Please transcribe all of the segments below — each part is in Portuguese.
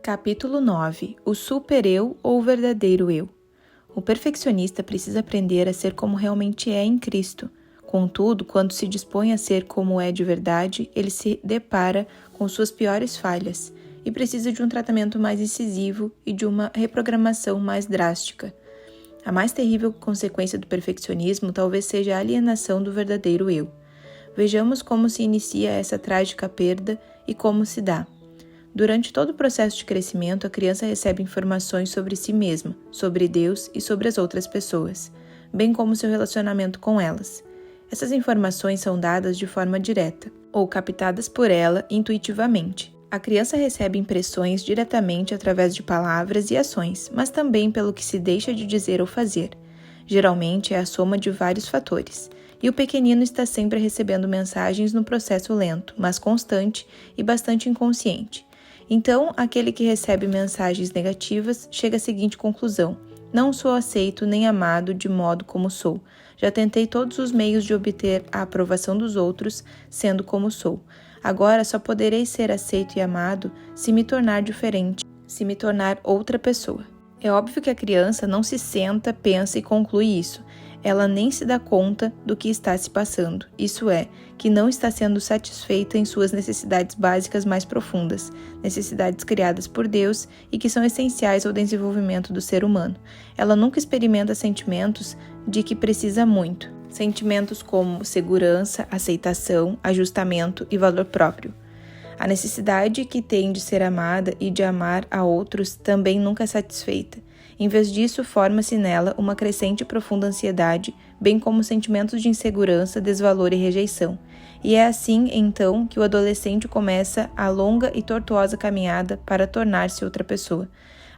Capítulo 9. O super-eu ou o verdadeiro eu. O perfeccionista precisa aprender a ser como realmente é em Cristo. Contudo, quando se dispõe a ser como é de verdade, ele se depara com suas piores falhas e precisa de um tratamento mais incisivo e de uma reprogramação mais drástica. A mais terrível consequência do perfeccionismo talvez seja a alienação do verdadeiro eu. Vejamos como se inicia essa trágica perda e como se dá. Durante todo o processo de crescimento, a criança recebe informações sobre si mesma, sobre Deus e sobre as outras pessoas, bem como seu relacionamento com elas. Essas informações são dadas de forma direta, ou captadas por ela intuitivamente. A criança recebe impressões diretamente através de palavras e ações, mas também pelo que se deixa de dizer ou fazer. Geralmente é a soma de vários fatores, e o pequenino está sempre recebendo mensagens no processo lento, mas constante e bastante inconsciente. Então, aquele que recebe mensagens negativas chega à seguinte conclusão: não sou aceito nem amado de modo como sou. Já tentei todos os meios de obter a aprovação dos outros, sendo como sou. Agora só poderei ser aceito e amado se me tornar diferente, se me tornar outra pessoa. É óbvio que a criança não se senta, pensa e conclui isso. Ela nem se dá conta do que está se passando, isso é, que não está sendo satisfeita em suas necessidades básicas mais profundas, necessidades criadas por Deus e que são essenciais ao desenvolvimento do ser humano. Ela nunca experimenta sentimentos de que precisa muito, sentimentos como segurança, aceitação, ajustamento e valor próprio. A necessidade que tem de ser amada e de amar a outros também nunca é satisfeita. Em vez disso, forma-se nela uma crescente e profunda ansiedade, bem como sentimentos de insegurança, desvalor e rejeição. E é assim, então, que o adolescente começa a longa e tortuosa caminhada para tornar-se outra pessoa.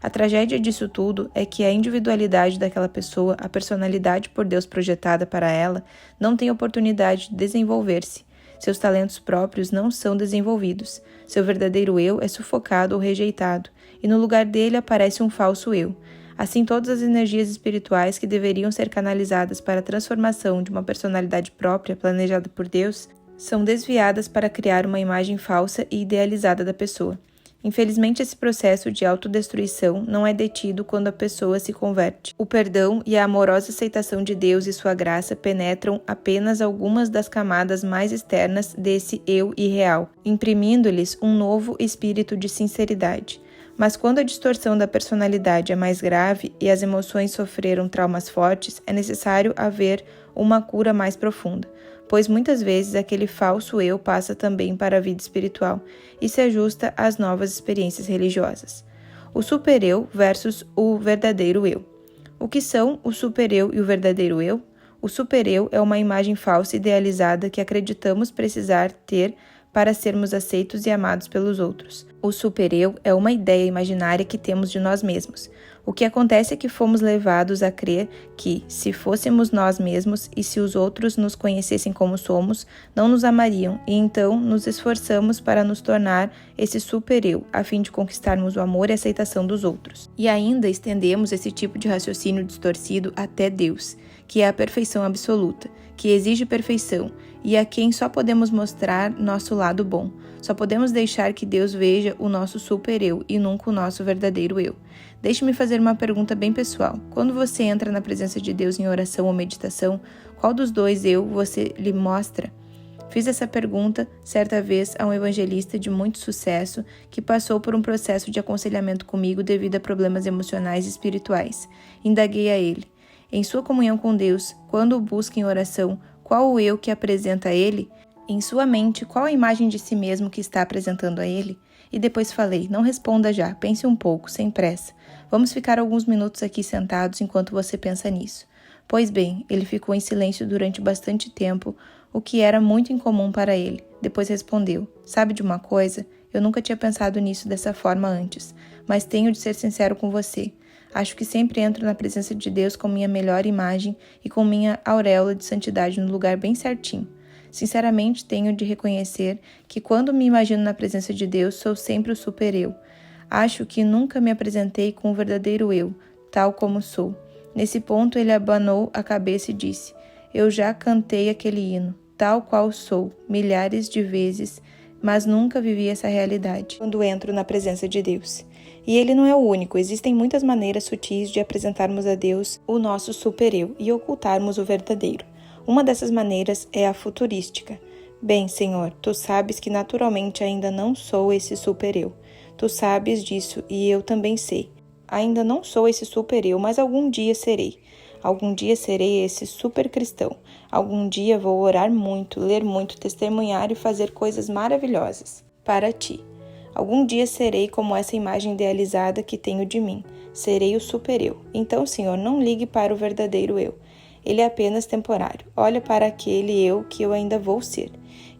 A tragédia disso tudo é que a individualidade daquela pessoa, a personalidade por Deus projetada para ela, não tem oportunidade de desenvolver-se. Seus talentos próprios não são desenvolvidos. Seu verdadeiro eu é sufocado ou rejeitado, e no lugar dele aparece um falso eu. Assim, todas as energias espirituais que deveriam ser canalizadas para a transformação de uma personalidade própria planejada por Deus são desviadas para criar uma imagem falsa e idealizada da pessoa. Infelizmente, esse processo de autodestruição não é detido quando a pessoa se converte. O perdão e a amorosa aceitação de Deus e sua graça penetram apenas algumas das camadas mais externas desse eu irreal, imprimindo-lhes um novo espírito de sinceridade. Mas quando a distorção da personalidade é mais grave e as emoções sofreram traumas fortes, é necessário haver uma cura mais profunda, pois muitas vezes aquele falso eu passa também para a vida espiritual e se ajusta às novas experiências religiosas. O super-eu versus o verdadeiro eu. O que são o super-eu e o verdadeiro eu? O super-eu é uma imagem falsa idealizada que acreditamos precisar ter para sermos aceitos e amados pelos outros. O super-eu é uma ideia imaginária que temos de nós mesmos. O que acontece é que fomos levados a crer que, se fôssemos nós mesmos e se os outros nos conhecessem como somos, não nos amariam, e então nos esforçamos para nos tornar esse super-eu, a fim de conquistarmos o amor e a aceitação dos outros. E ainda estendemos esse tipo de raciocínio distorcido até Deus, que é a perfeição absoluta, que exige perfeição, e a quem só podemos mostrar nosso lado bom. Só podemos deixar que Deus veja o nosso super-eu e nunca o nosso verdadeiro eu. Deixe-me fazer uma pergunta bem pessoal. Quando você entra na presença de Deus em oração ou meditação, qual dos dois eu você lhe mostra? Fiz essa pergunta certa vez a um evangelista de muito sucesso que passou por um processo de aconselhamento comigo devido a problemas emocionais e espirituais. Indaguei a ele: em sua comunhão com Deus, quando o busca em oração, qual o eu que apresenta a ele? Em sua mente, qual a imagem de si mesmo que está apresentando a ele? E depois falei: não responda já, pense um pouco, sem pressa. Vamos ficar alguns minutos aqui sentados enquanto você pensa nisso. Pois bem, ele ficou em silêncio durante bastante tempo, o que era muito incomum para ele. Depois respondeu: sabe de uma coisa? Eu nunca tinha pensado nisso dessa forma antes, mas tenho de ser sincero com você. Acho que sempre entro na presença de Deus com minha melhor imagem e com minha auréola de santidade no lugar bem certinho. Sinceramente, tenho de reconhecer que quando me imagino na presença de Deus, sou sempre o super-eu. Acho que nunca me apresentei com o verdadeiro eu, tal como sou. Nesse ponto, ele abanou a cabeça e disse: eu já cantei aquele hino, tal qual sou, milhares de vezes. mas nunca vivi essa realidade quando entro na presença de Deus. E Ele não é o único, existem muitas maneiras sutis de apresentarmos a Deus o nosso super-eu e ocultarmos o verdadeiro. Uma dessas maneiras é a futurística. Bem, Senhor, Tu sabes que naturalmente ainda não sou esse super-eu. Tu sabes disso e eu também sei. Ainda não sou esse super-eu, mas algum dia serei. Algum dia serei esse super-cristão. Algum dia vou orar muito, ler muito, testemunhar e fazer coisas maravilhosas para Ti. Algum dia serei como essa imagem idealizada que tenho de mim. Serei o super-eu. Então, Senhor, não ligue para o verdadeiro eu. Ele é apenas temporário. Olha para aquele eu que eu ainda vou ser.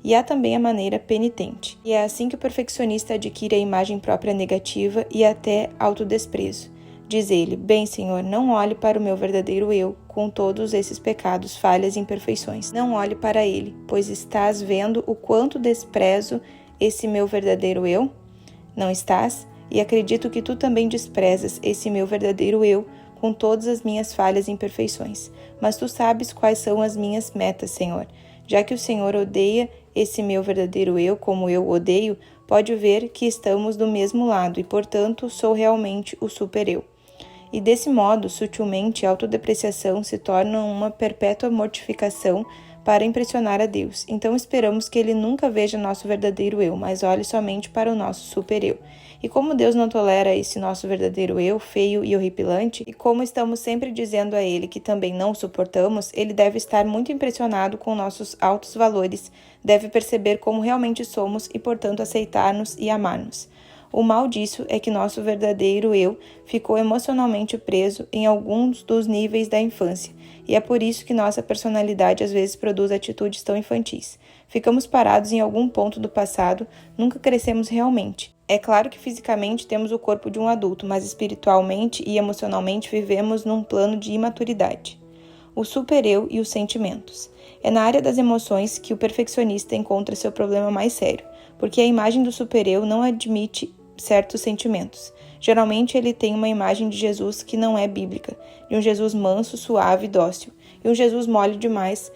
E há também a maneira penitente. E é assim que o perfeccionista adquire a imagem própria negativa e até autodesprezo. Diz ele, bem, Senhor, não olhe para o meu verdadeiro eu, com todos esses pecados, falhas e imperfeições. Não olhe para ele, pois estás vendo o quanto desprezo esse meu verdadeiro eu? Não estás? E acredito que tu também desprezas esse meu verdadeiro eu, com todas as minhas falhas e imperfeições. Mas tu sabes quais são as minhas metas, Senhor. Já que o Senhor odeia esse meu verdadeiro eu, como eu odeio, pode ver que estamos do mesmo lado e, portanto, sou realmente o super-eu. E desse modo, sutilmente, a autodepreciação se torna uma perpétua mortificação para impressionar a Deus. Então esperamos que Ele nunca veja nosso verdadeiro eu, mas olhe somente para o nosso super-eu. E como Deus não tolera esse nosso verdadeiro eu, feio e horripilante, e como estamos sempre dizendo a Ele que também não o suportamos, Ele deve estar muito impressionado com nossos altos valores, deve perceber como realmente somos e, portanto, aceitar-nos e amar-nos. O mal disso é que nosso verdadeiro eu ficou emocionalmente preso em alguns dos níveis da infância, e é por isso que nossa personalidade às vezes produz atitudes tão infantis. Ficamos parados em algum ponto do passado, nunca crescemos realmente. É claro que fisicamente temos o corpo de um adulto, mas espiritualmente e emocionalmente vivemos num plano de imaturidade. O super-eu e os sentimentos. É na área das emoções que o perfeccionista encontra seu problema mais sério, porque a imagem do super-eu não admite certos sentimentos. Geralmente ele tem uma imagem de Jesus que não é bíblica, de um Jesus manso, suave e dócil, e um Jesus mole demais,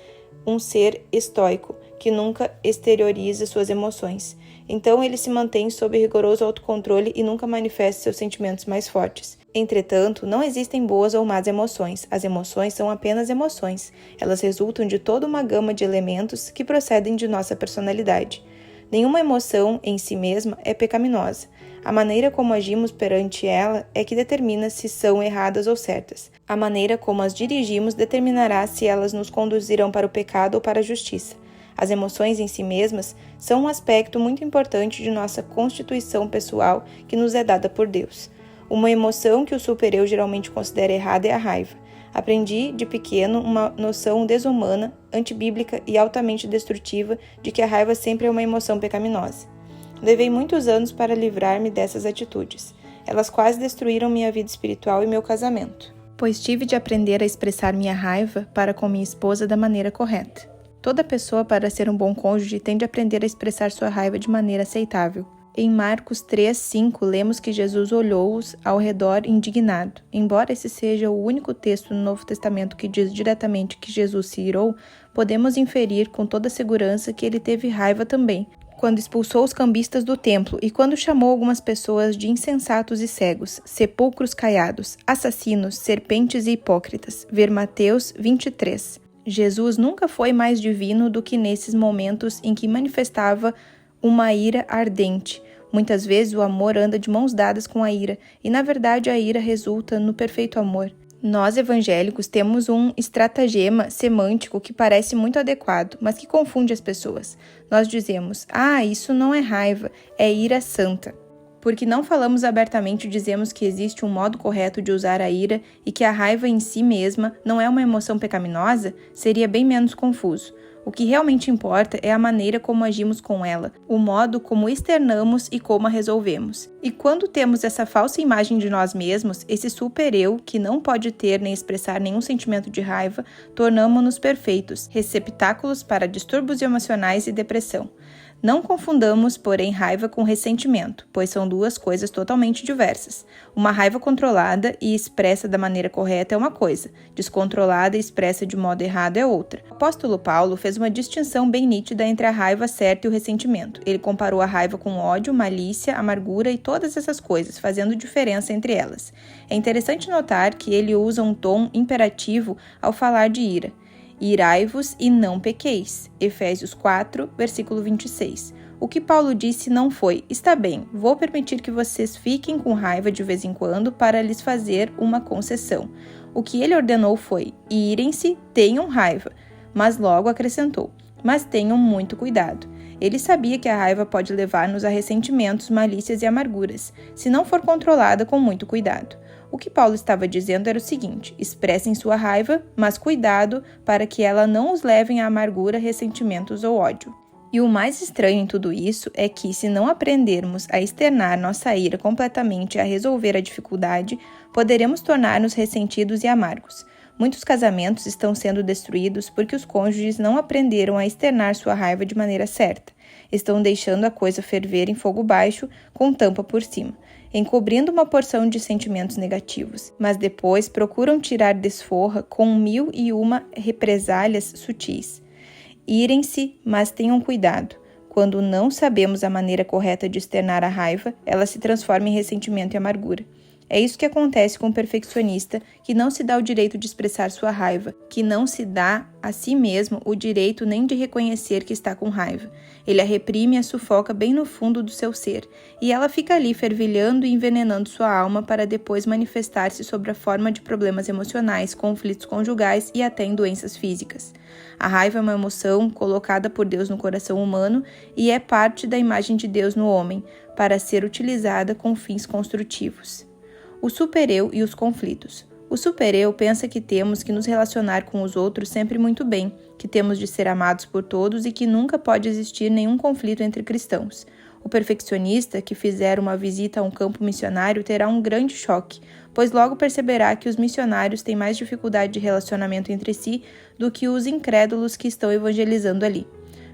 um ser estoico, que nunca exterioriza suas emoções. Então ele se mantém sob rigoroso autocontrole e nunca manifesta seus sentimentos mais fortes. Entretanto, não existem boas ou más emoções. As emoções são apenas emoções. Elas resultam de toda uma gama de elementos que procedem de nossa personalidade. Nenhuma emoção em si mesma é pecaminosa. A maneira como agimos perante ela é que determina se são erradas ou certas. A maneira como as dirigimos determinará se elas nos conduzirão para o pecado ou para a justiça. As emoções em si mesmas são um aspecto muito importante de nossa constituição pessoal que nos é dada por Deus. Uma emoção que o super-eu geralmente considera errada é a raiva. Aprendi de pequeno uma noção desumana, antibíblica e altamente destrutiva de que a raiva sempre é uma emoção pecaminosa. Levei muitos anos para livrar-me dessas atitudes. Elas quase destruíram minha vida espiritual e meu casamento, pois tive de aprender a expressar minha raiva para com minha esposa da maneira correta. Toda pessoa, para ser um bom cônjuge, tem de aprender a expressar sua raiva de maneira aceitável. Em Marcos 3:5, lemos que Jesus olhou-os ao redor indignado. Embora esse seja o único texto no Novo Testamento que diz diretamente que Jesus se irou, podemos inferir com toda segurança que ele teve raiva também, quando expulsou os cambistas do templo e quando chamou algumas pessoas de insensatos e cegos, sepulcros caiados, assassinos, serpentes e hipócritas. Ver Mateus 23. Jesus nunca foi mais divino do que nesses momentos em que manifestava uma ira ardente. Muitas vezes o amor anda de mãos dadas com a ira, e na verdade a ira resulta no perfeito amor. Nós evangélicos temos um estratagema semântico que parece muito adequado, mas que confunde as pessoas. Nós dizemos, isso não é raiva, é ira santa. Porque não falamos abertamente e dizemos que existe um modo correto de usar a ira e que a raiva em si mesma não é uma emoção pecaminosa, seria bem menos confuso. O que realmente importa é a maneira como agimos com ela, o modo como externamos e como a resolvemos. E quando temos essa falsa imagem de nós mesmos, esse super-eu, que não pode ter nem expressar nenhum sentimento de raiva, tornamo-nos perfeitos, receptáculos para distúrbios emocionais e depressão. Não confundamos, porém, raiva com ressentimento, pois são duas coisas totalmente diversas. Uma raiva controlada e expressa da maneira correta é uma coisa, descontrolada e expressa de modo errado é outra. O apóstolo Paulo fez uma distinção bem nítida entre a raiva certa e o ressentimento. Ele comparou a raiva com ódio, malícia, amargura e todas essas coisas, fazendo diferença entre elas. É interessante notar que ele usa um tom imperativo ao falar de ira. Irai-vos e não pequeis. Efésios 4, versículo 26. O que Paulo disse não foi: está bem, vou permitir que vocês fiquem com raiva de vez em quando para lhes fazer uma concessão. O que ele ordenou foi: irem-se, tenham raiva. Mas logo acrescentou: mas tenham muito cuidado. Ele sabia que a raiva pode levar-nos a ressentimentos, malícias e amarguras, se não for controlada com muito cuidado. O que Paulo estava dizendo era o seguinte: expressem sua raiva, mas cuidado para que ela não os leve a amargura, ressentimentos ou ódio. E o mais estranho em tudo isso é que, se não aprendermos a externar nossa ira completamente e a resolver a dificuldade, poderemos tornar-nos ressentidos e amargos. Muitos casamentos estão sendo destruídos porque os cônjuges não aprenderam a externar sua raiva de maneira certa. Estão deixando a coisa ferver em fogo baixo, com tampa por cima, encobrindo uma porção de sentimentos negativos, mas depois procuram tirar desforra com 1001 represálias sutis. Irem-se, mas tenham cuidado. Quando não sabemos a maneira correta de externar a raiva, ela se transforma em ressentimento e amargura. É isso que acontece com o perfeccionista, que não se dá o direito de expressar sua raiva, que não se dá a si mesmo o direito nem de reconhecer que está com raiva. Ele a reprime e a sufoca bem no fundo do seu ser, e ela fica ali fervilhando e envenenando sua alma para depois manifestar-se sob a forma de problemas emocionais, conflitos conjugais e até em doenças físicas. A raiva é uma emoção colocada por Deus no coração humano e é parte da imagem de Deus no homem, para ser utilizada com fins construtivos. O supereu e os conflitos. O supereu pensa que temos que nos relacionar com os outros sempre muito bem, que temos de ser amados por todos e que nunca pode existir nenhum conflito entre cristãos. O perfeccionista, que fizer uma visita a um campo missionário, terá um grande choque, pois logo perceberá que os missionários têm mais dificuldade de relacionamento entre si do que os incrédulos que estão evangelizando ali.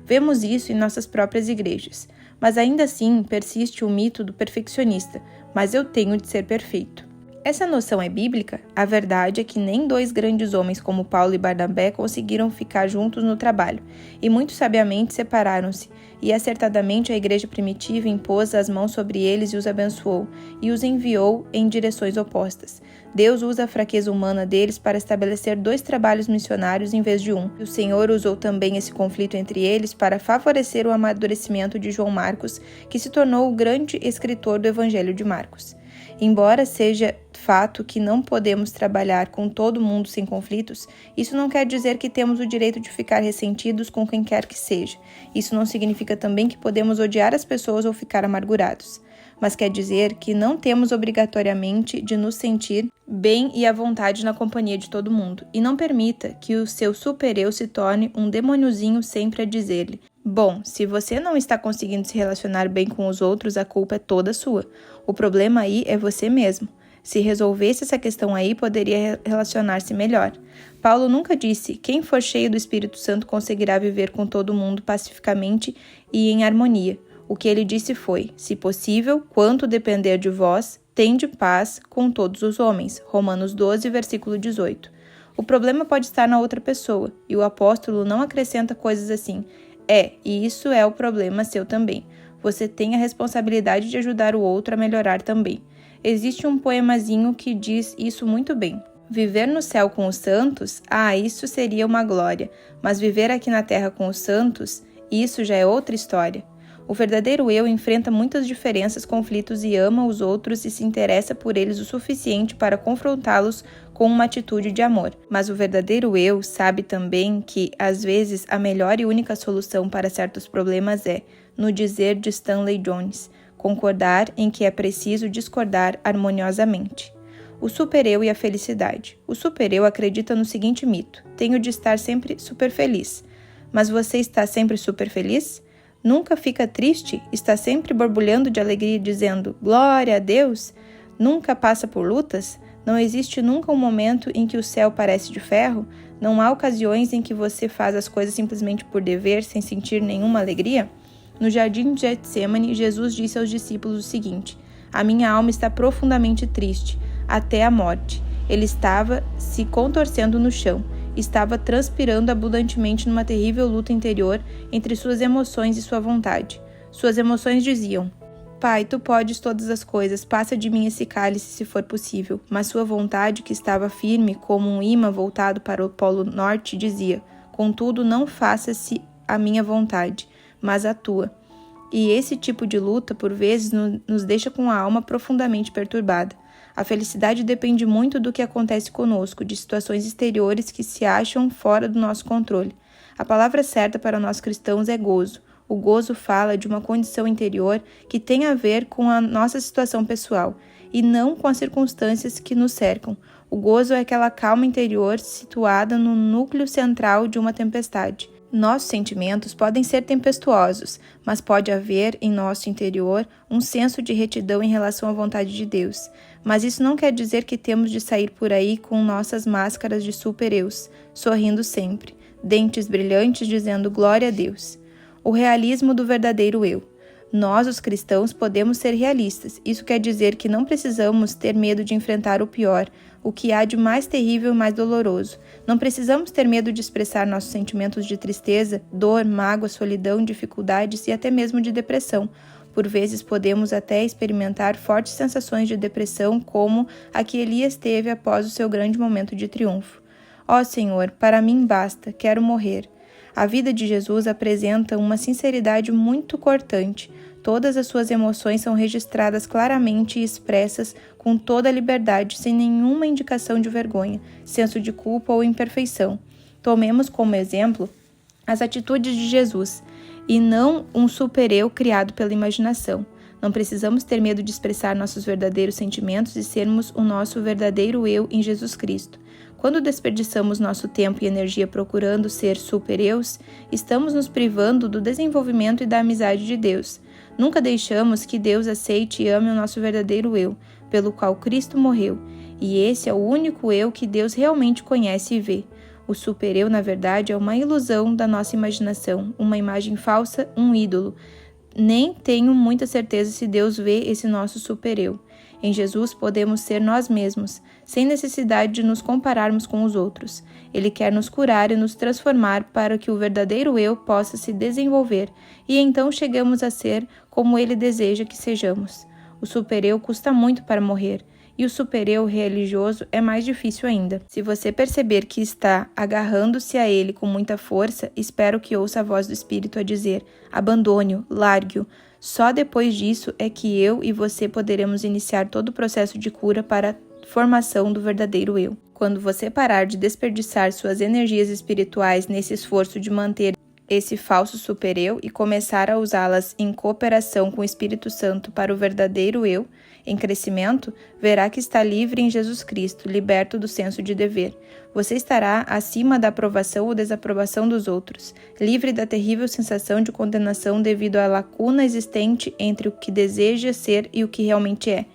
Vemos isso em nossas próprias igrejas. Mas ainda assim persiste o mito do perfeccionista, mas eu tenho de ser perfeito. Essa noção é bíblica? A verdade é que nem dois grandes homens como Paulo e Barnabé conseguiram ficar juntos no trabalho, e muito sabiamente separaram-se, e acertadamente a igreja primitiva impôs as mãos sobre eles e os abençoou, e os enviou em direções opostas. Deus usa a fraqueza humana deles para estabelecer dois trabalhos missionários em vez de um. E o Senhor usou também esse conflito entre eles para favorecer o amadurecimento de João Marcos, que se tornou o grande escritor do Evangelho de Marcos. Embora seja fato que não podemos trabalhar com todo mundo sem conflitos, isso não quer dizer que temos o direito de ficar ressentidos com quem quer que seja. Isso não significa também que podemos odiar as pessoas ou ficar amargurados. Mas quer dizer que não temos obrigatoriamente de nos sentir bem e à vontade na companhia de todo mundo. E não permita que o seu super-eu se torne um demôniozinho sempre a dizer-lhe: bom, se você não está conseguindo se relacionar bem com os outros, a culpa é toda sua. O problema aí é você mesmo. Se resolvesse essa questão aí, poderia relacionar-se melhor. Paulo nunca disse: quem for cheio do Espírito Santo conseguirá viver com todo mundo pacificamente e em harmonia. O que ele disse foi: se possível, quanto depender de vós, tende paz com todos os homens. Romanos 12, versículo 18. O problema pode estar na outra pessoa, e o apóstolo não acrescenta coisas assim: e isso é o problema seu também. Você tem a responsabilidade de ajudar o outro a melhorar também. Existe um poemazinho que diz isso muito bem. Viver no céu com os santos, isso seria uma glória, mas viver aqui na terra com os santos, isso já é outra história. O verdadeiro eu enfrenta muitas diferenças, conflitos e ama os outros e se interessa por eles o suficiente para confrontá-los com uma atitude de amor. Mas o verdadeiro eu sabe também que, às vezes, a melhor e única solução para certos problemas é, no dizer de Stanley Jones, concordar em que é preciso discordar harmoniosamente. O super-eu e a felicidade. O super-eu acredita no seguinte mito: tenho de estar sempre super feliz. Mas você está sempre super feliz? Nunca fica triste? Está sempre borbulhando de alegria dizendo glória a Deus? Nunca passa por lutas? Não existe nunca um momento em que o céu parece de ferro? Não há ocasiões em que você faz as coisas simplesmente por dever, sem sentir nenhuma alegria? No jardim de Getsêmani, Jesus disse aos discípulos o seguinte: a minha alma está profundamente triste, até a morte. Ele estava se contorcendo no chão, estava transpirando abundantemente numa terrível luta interior entre suas emoções e sua vontade. Suas emoções diziam: Pai, tu podes todas as coisas, passa de mim esse cálice se for possível. Mas sua vontade, que estava firme como um ímã voltado para o polo norte, dizia: contudo, não faça-se a minha vontade, mas a tua. E esse tipo de luta, por vezes, nos deixa com a alma profundamente perturbada. A felicidade depende muito do que acontece conosco, de situações exteriores que se acham fora do nosso controle. A palavra certa para nós cristãos é gozo. O gozo fala de uma condição interior que tem a ver com a nossa situação pessoal e não com as circunstâncias que nos cercam. O gozo é aquela calma interior situada no núcleo central de uma tempestade. Nossos sentimentos podem ser tempestuosos, mas pode haver em nosso interior um senso de retidão em relação à vontade de Deus. Mas isso não quer dizer que temos de sair por aí com nossas máscaras de super-eus, sorrindo sempre, dentes brilhantes dizendo glória a Deus. O realismo do verdadeiro eu. Nós, os cristãos, podemos ser realistas. Isso quer dizer que não precisamos ter medo de enfrentar o pior, o que há de mais terrível e mais doloroso. Não precisamos ter medo de expressar nossos sentimentos de tristeza, dor, mágoa, solidão, dificuldades e até mesmo de depressão. Por vezes podemos até experimentar fortes sensações de depressão, como a que Elias teve após o seu grande momento de triunfo. Ó Senhor, para mim basta, quero morrer. A vida de Jesus apresenta uma sinceridade muito cortante. Todas as suas emoções são registradas claramente e expressas com toda a liberdade, sem nenhuma indicação de vergonha, senso de culpa ou imperfeição. Tomemos como exemplo as atitudes de Jesus, e não um super-eu criado pela imaginação. Não precisamos ter medo de expressar nossos verdadeiros sentimentos e sermos o nosso verdadeiro eu em Jesus Cristo. Quando desperdiçamos nosso tempo e energia procurando ser super-eus, estamos nos privando do desenvolvimento e da amizade de Deus. Nunca deixamos que Deus aceite e ame o nosso verdadeiro eu, pelo qual Cristo morreu, e esse é o único eu que Deus realmente conhece e vê. O super-eu, na verdade, é uma ilusão da nossa imaginação, uma imagem falsa, um ídolo. Nem tenho muita certeza se Deus vê esse nosso super-eu. Em Jesus podemos ser nós mesmos, sem necessidade de nos compararmos com os outros. Ele quer nos curar e nos transformar para que o verdadeiro eu possa se desenvolver, e então chegamos a ser como Ele deseja que sejamos. O super-eu custa muito para morrer, e o super-eu religioso é mais difícil ainda. Se você perceber que está agarrando-se a ele com muita força, espero que ouça a voz do Espírito a dizer: abandone-o, largue-o. Só depois disso é que eu e você poderemos iniciar todo o processo de cura para a formação do verdadeiro eu. Quando você parar de desperdiçar suas energias espirituais nesse esforço de manter esse falso super-eu e começar a usá-las em cooperação com o Espírito Santo para o verdadeiro eu, em crescimento, verá que está livre em Jesus Cristo, liberto do senso de dever. Você estará acima da aprovação ou desaprovação dos outros, livre da terrível sensação de condenação devido à lacuna existente entre o que deseja ser e o que realmente é.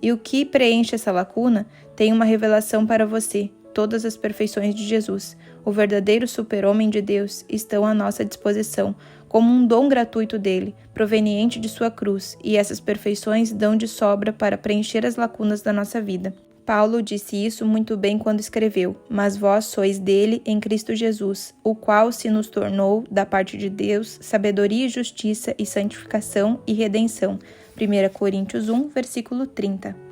E o que preenche essa lacuna tem uma revelação para você: todas as perfeições de Jesus, o verdadeiro super-homem de Deus, estão à nossa disposição, como um dom gratuito dele, proveniente de sua cruz, e essas perfeições dão de sobra para preencher as lacunas da nossa vida. Paulo disse isso muito bem quando escreveu: mas vós sois dele em Cristo Jesus, o qual se nos tornou, da parte de Deus, sabedoria e justiça e santificação e redenção. 1 Coríntios 1, versículo 30.